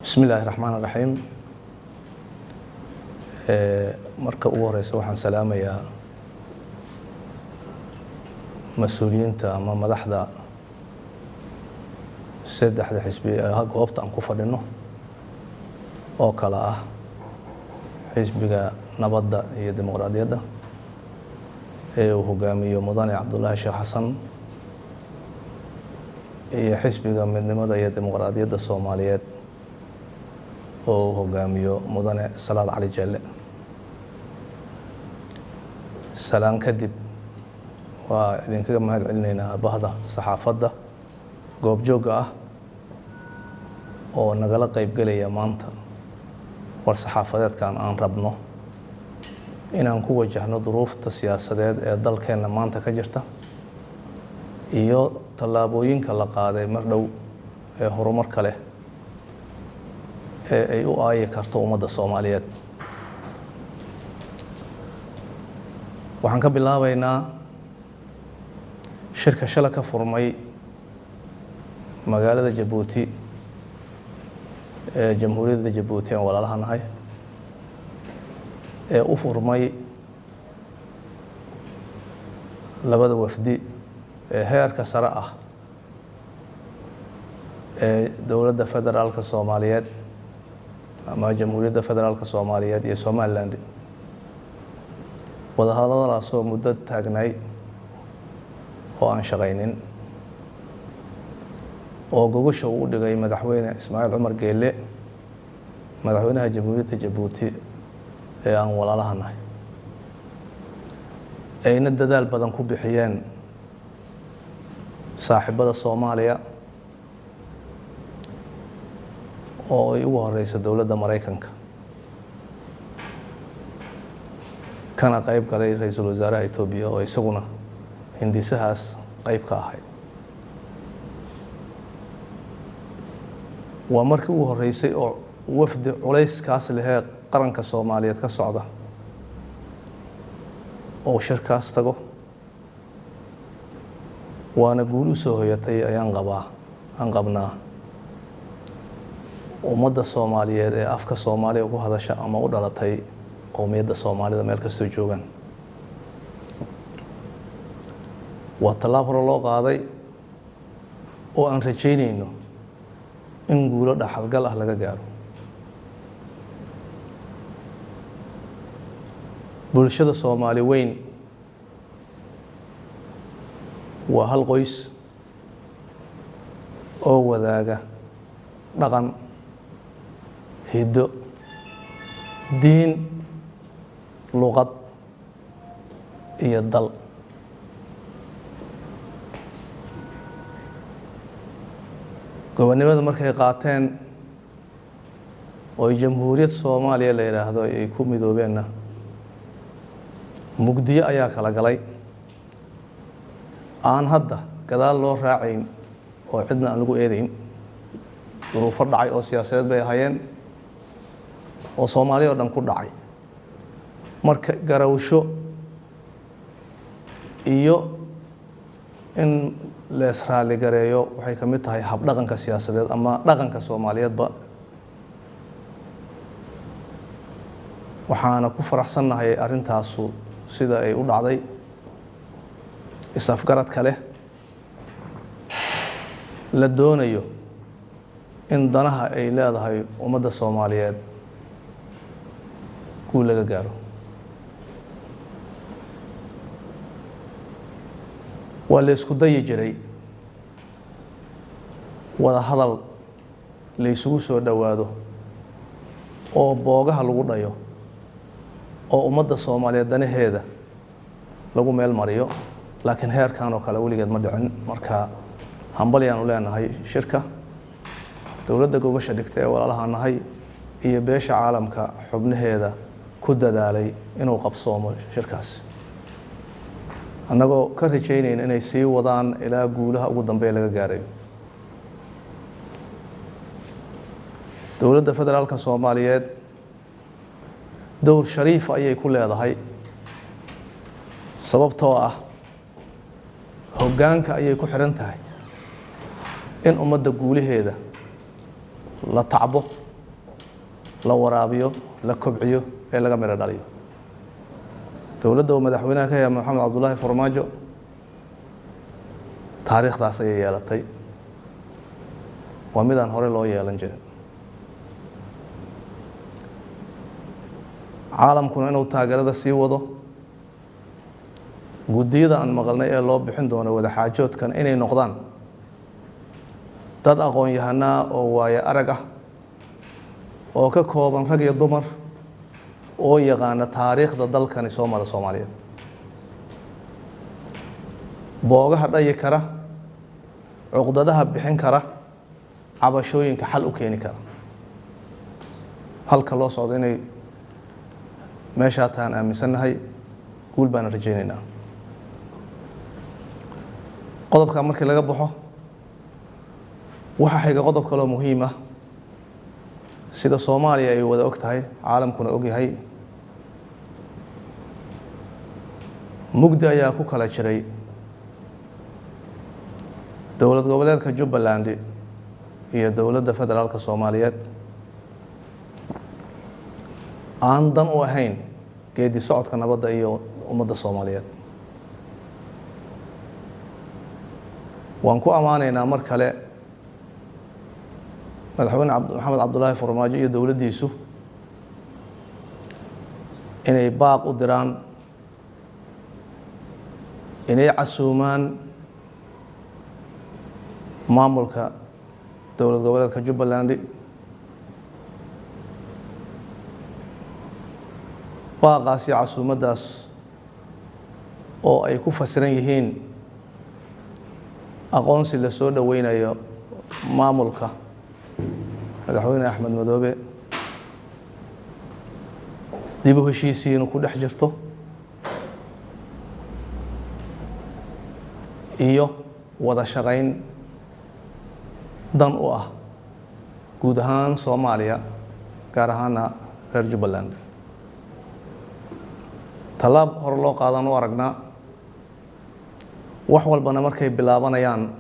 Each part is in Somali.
بسم الله الرحمن الرحيم. marka ugu horeysa waxaan salaamayaa mas'uuliyiinta ama madaxda saddexda xisbi ee goobta aan ku fadhino oo kala ah xisbiga nabadda iyo dimuqraadiyadda ee uu hogaamiyo mudane Cabdullaahi Sheekh Xasan iyo xisbiga midnimada iyo dimuqraadiyadda Soomaaliyeed oo hogaamiyo mudane Salaad Cali Jelle. salaan kadib waa idinkaga mahad celinaynaa bahda saxaafadda goobjooga ah oo nagala qayb galaya maanta war saxaafadeedkan aan rabno inaan ku wajahno duruufta siyaasadeed ee dalkeena maanta ka jirta iyo tallaabooyinka la qaaday mar dhow ee horumarka leh ee ay u aayi karto ummadda Soomaaliyeed. waxaan ka bilaabaynaa shirka shala ka furmay magaalada Jabuuti ee Jamhuuriyadda Jabuuti aan walaalaha nahay ee u furmay labada wafdi ee heerka sare ah ee dowladda federaalka Soomaaliyeed ama Jamhuuriyadda Federaalka Soomaaliyeed iyo Somaliland wadahadalladaas oo muddo taagnay oo aan shaqaynin oo gogosha uu dhigay madaxweyne Ismaaciil Cumar Geelle madaxweynaha Jamhuuriyadda Jabuuti ee aan walaalaha nahay ayna dadaal badan ku bixiyeen saaxiibada Soomaaliya oo ay ugu horeysa dowladda Mareykanka kana qayb galay ra'iisul wasaaraha Itoobiya oo isaguna hindisahaas qayb ka ahay. waa markii ugu horeysay oo wafdi culayskaas leh qaranka Soomaaliyeed ka socda oo shirkaas tago waana guul u soo hoyatay ayaan qabnaa ummadda Soomaaliyeed ee afka Soomaaliya ugu hadasha ama u dhalatay qowmiyadda Soomaalida meel kasta joogan. waa tallaabo hore loo qaaday oo aan rajaynayno in guulo dhaxalgal ah laga gaaro. bulshada Soomaali weyn waa hal qoys oo wadaaga dhaqan, hiddo, diin, luqad iyo dal. gobonimada markay qaateen oo Jamhuuriyad Soomaaliya la yiraahdo ay ku midoobeenna mugdiyo ayaa kala galay aan hadda gadaal loo raacayn oo cidna aan lagu eedayn. duruufo dhacay oo siyaasadeed bay ahaayeen oo Soomaaliya oo dhan ku dhacay. marka garawsho iyo in la israali gareeyo waxay ka mid tahay hab dhaqanka siyaasadeed ama dhaqanka Soomaaliyeedba. waxaana ku faraxsanahay arintaasu sida ay u dhacday isafgarad kale la doonayo in danaha ay leedahay ummadda Soomaaliyeed guul laga gaaro. waa la isku dayi jiray wada hadal la isugu soo dhawaado oo boogaha lagu dhayo oo ummadda Soomaaliyeed danaheeda lagu meel mariyo, laakiin heerkan oo kale weligeed ma dhicin. marka hambalyaanu leenahay shirka dowladda gogasha dhigtay ee walaalaha nahay iyo beesha caalamka xubnaheeda ku dadaalay inuu qabsoomo shirkaas, annagoo ka rajaynayna inay sii wadaan ilaa guulaha ugu dambeeya laga gaarayo. dowladda federaalka Soomaaliyeed dowr shariif ayay ku leedahay sababtoo ah hoggaanka ayay ku xiran tahay in ummadda guulaheeda la tacbo la waraabiyo la kobciyo ee laga miro dhaliyo dowladda uu madaxweynaha ka yahay maxamed cabdullaahi farmaajo taariikhdaas ayay yeelatay waa midaan hore loo yeelan jirin caalamkuna inuu taageerada sii wado guddiyada aan maqalnay ee loo bixin doono wadaxaajoodkan inay noqdaan dad aqoon-yahanaa oo waayo arag ah oo ka kooban rag iyo dumar oo yaqaana taariikhda dalkani soo mara Soomaaliyeed boogaha dhayi kara cuqdadaha bixin kara cabashooyinka xal u keeni kara halka loo socdo inay meesha taan aaminsanahay guul baan rajaynaynaa qodobka markii laga baxo waxa xiga qodob kale oo muhiim ah sida Soomaaliya ay wada ogtahay caalamkuna og yahay mugdi ayaa ku kala jiray dowlad goboleedka Jubbaland iyo dowladda federaalka Soomaaliyeed aan dan u ahayn geedi socodka nabadda iyo ummadda Soomaaliyeed waan ku amaanaynaa mar kale madaxweyne maxamed cabdullaahi farmaajo iyo dowladdiisu inay baaq u diraan inay casuumaan maamulka dowlad goboleedka Jubbaland baaqaas iyo casuumadaas oo ay ku fasiran yihiin aqoonsi la soo dhaweynayo maamulka madaxweyne Axmed Madoobe dib u heshiisiin ku dhex jirto iyo wada shaqayn dan u ah guud ahaan Soomaaliya gaar ahaan reer Jubbaland talaab hor loo qaadan oo aragnaa wax walbana markay bilaabanayaan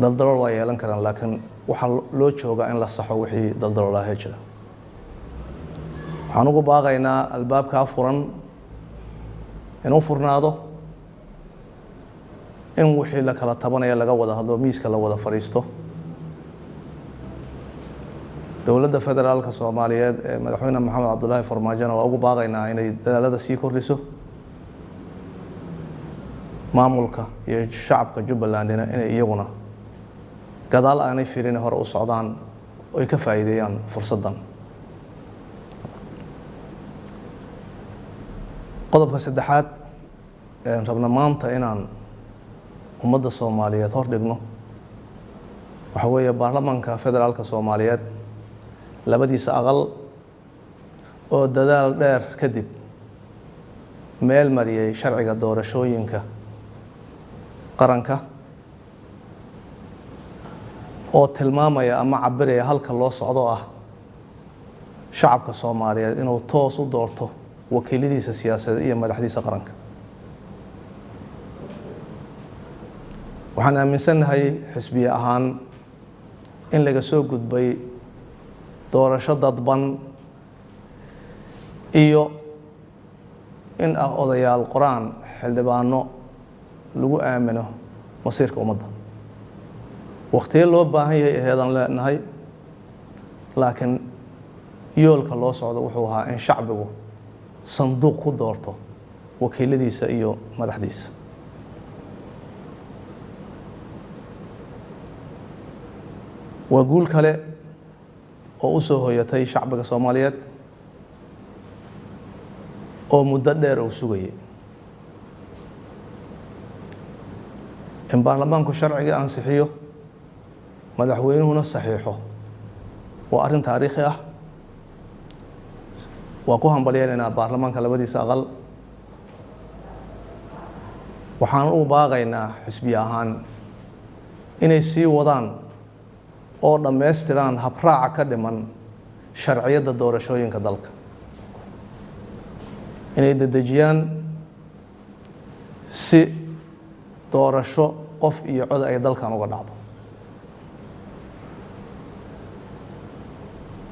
daldalool waa yeelan karaan laakiin waxa loo joogaa in la saxo wixii daldaloolaha jira waxaan ugu baaqaynaa albaabka furan inuu furnaado in wixii la kala tabanaya laga wada hadlo miiska la wada fariisto dowladda federaalka Soomaaliyeed ee madaxweyne maxamed cabdullaahi farmaajo waa ugu baaqaynaa inay dadaalada sii kordhiso maamulka iyo shacabka Jubbaland inay iyaguna gadaal aanay fiirin hore u socdaan oo ay ka faa'iideeyaan fursadan qodobka saddexaad ee rabna maanta inaan ummadda Soomaaliyeed hor dhigno waxa weeye baarlamaanka federaalka Soomaaliyeed labadiisa aqal oo dadaal dheer kadib meel mariyay sharciga doorashooyinka qaranka oo tilmaamaya ama cabiraya halka loo socdo ah shacabka Soomaaliyeed inuu toos u doorto wakiiladiisa siyaasadeed iyo madaxdiisa qaranka waxaan aaminsanahay xisbiye ahaan in laga soo gudbay doorasho dadban iyo in odayaal qoraan xildhibaano lagu aamino masiirka ummadda waqtiye loo baahan yahay heedan leenahay laakiin yoolka loo socdo wuxuu ahaa in shacbigu sanduuq ku doorto wakiiladiisa iyo madaxdiisa waa guul kale oo u soo hoyatay shacbiga Soomaaliyeed oo muddo dheer uu sugayay in baarlamaanku sharciga ansixiyo madaxweynuhuna saxiixo waa arrin taariikhi ah waa ku hambalyeynaa baarlamaanka labadiisa aqal waxaan u baaqaynaa xisbiye ahaan inay sii wadaan oo dhammaystiraan habraaca ka dhiman sharciyada doorashooyinka dalka inay dedejiyaan si doorasho qof iyo cod ay dalkan uga dhacdo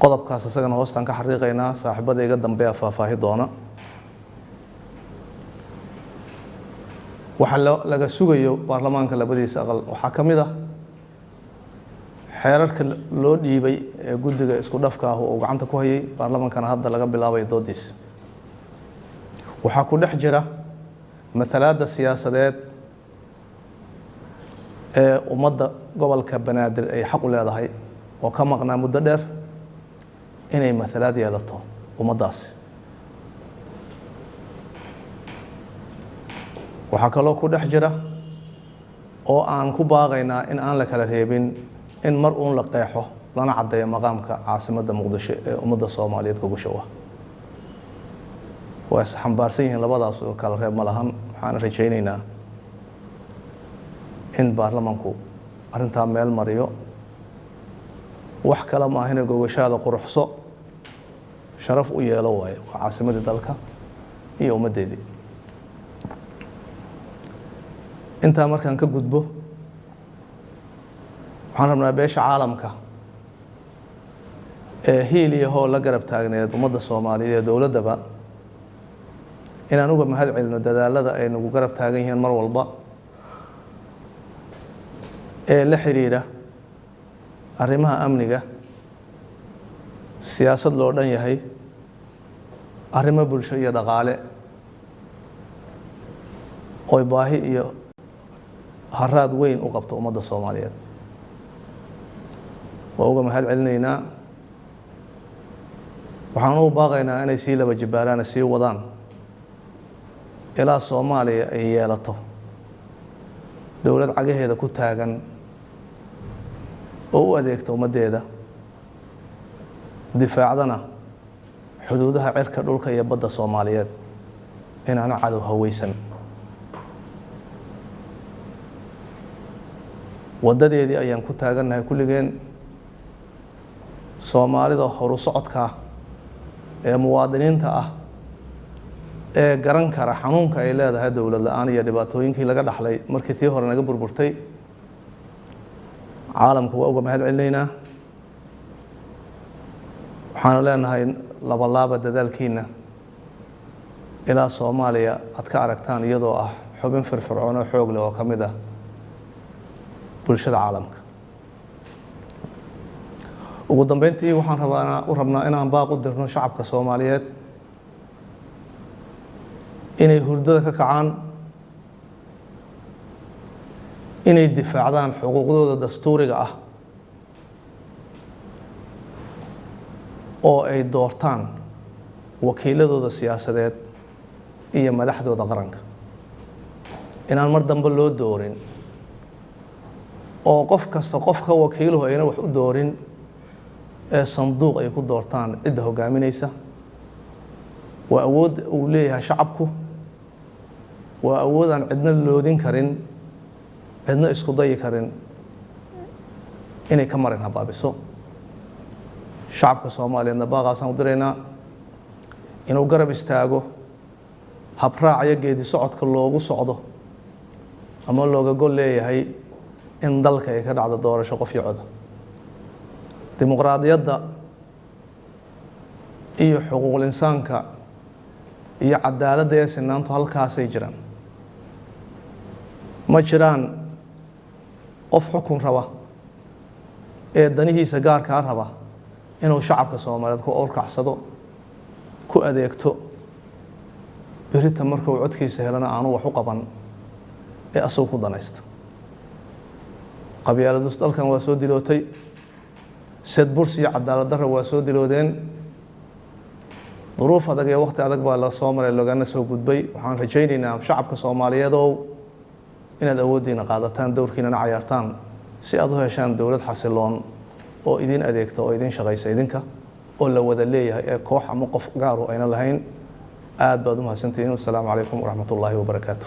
qodobkaas isagana hoostan ka xariiqaynaa saaxiibadayga dambe faahfaahi doona waxa laga sugayo baarlamaanka labadiisa aqal waxa kamid ah xeerarka loo dhiibay ee guddiga isku dhafka ah oo gacanta ku hayay baarlamaankana hadda laga bilaabay doodiisa waxa ku dhex jira matalaadda siyaasadeed ee ummadda gobolka Banaadir ay xaq u leedahay oo ka maqnaa muddo dheer inay matalaad yeelato ummaddaas waxa kaloo ku dhex jira oo aan ku baaqaynaa in aan la kala reebin in mar uun la qeexo lana caddeeyo maqaamka caasimadda Muqdisho ee ummadda Soomaaliyeed ugu showa waa xambaarsan yihiin labadaas oo kala reeb ma lahan waxaan rajaynaynaa in baarlamaanku arrintaa meel mariyo wax kala ma ahina gogoshaada quruxso sharaf u yeelo waaye waa caasimadda dalka iyo ummaddeedii intaa markaan ka gudbo waxaan rabnaa beesha caalamka ee hiil iyo hool la garab taagneed ummadda Soomaaliyeed ee dowladaba inaan uga mahad celino dadaalada ay nagu garab taagan yihiin mar walba ee la xiriira arrimaha amniga siyaasad loo dhan yahay arrimo bulsho iyo dhaqaale oo baahi iyo haraad weyn u qabto ummadda Soomaaliyeed waa uga mahad celinaynaa waxaan u baaqaynaa inay sii laba jibaaraan sii wadaan ilaa Soomaaliya ay yeelato dowlad cagaheeda ku taagan oo u adeegto ummaddeeda difaacdana xuduudaha cirka dhulka iyo badda Soomaaliyeed inaan cadow hawaysan wadadeedii ayaan ku taagannahay kulligeen Soomaalida horu socodka ee muwaadiniinta ah ee garan kara xanuunka ay leedahay dowlad la'aan iyo dhibaatooyinkii laga dhaxlay markii tii hore naga burburtay caalamku waa uga mahad celinaynaa waxaan leenahay laba dadaalkiina ilaa Soomaaliya aad ka aragtaan iyadoo ah xubin firfircoon oo xoog leh oo kamid ah bulshada caalamka ugu dambeyntii waxaan rabnaa inaan baaq u dirno shacabka Soomaaliyeed inay hurdada ka kacaan inay difaacdaan xuquuqdooda dastuuriga ah oo ay doortaan wakiiladooda siyaasadeed iyo madaxdooda qaranka inaan mar dambe loo doorin oo qof kasta qofka wakiiluhu ayna wax u doorin ee sanduuq ay ku doortaan cidda hogaaminaysa waa awood uu leeyahay shacabku waa awood aan cidna loodin karin cidna isku dayi karin inay ka marin habaabiso shacabka Soomaaliyeedna baaqaasaan u diraynaa inuu garab istaago habraac iyo geedi socodka loogu socdo ama looga gol leeyahay in dalka ay ka dhacdo doorasho qof iyo cod dimuqraadiyadda iyo xuquuqul insaanka iyo cadaaladda ee sinaantu halkaasay jiraan ma jiraan qof xukun raba ee danihiisa gaarka raba inuu shacabka Soomaaliyeed ku orkacsado ku adeegto berita markuu codkiisa helana aanu wax u qaban ee asoo ku danaysto qabyaaladu dalkan waa soo dilootay sad bursi iyo cadaalad darro waa soo diloodeen duruuf adag iyo waqti adag baa la soo maray logana soo gudbay waxaan rajaynaynaa shacabka Soomaaliyeed oo inaad awoodiina qaadataan doorkiina cayaartaan si aad u heshaan dowlad xasiloon oo idin adeegto oo idin shaqaysa idinka oo la wada leeyahay ee koox ama qof gaar ah ayna lahayn aad baad u mahadsantihiin. Assalaamu calaykum waraxmatullaahi wabarakaatuh.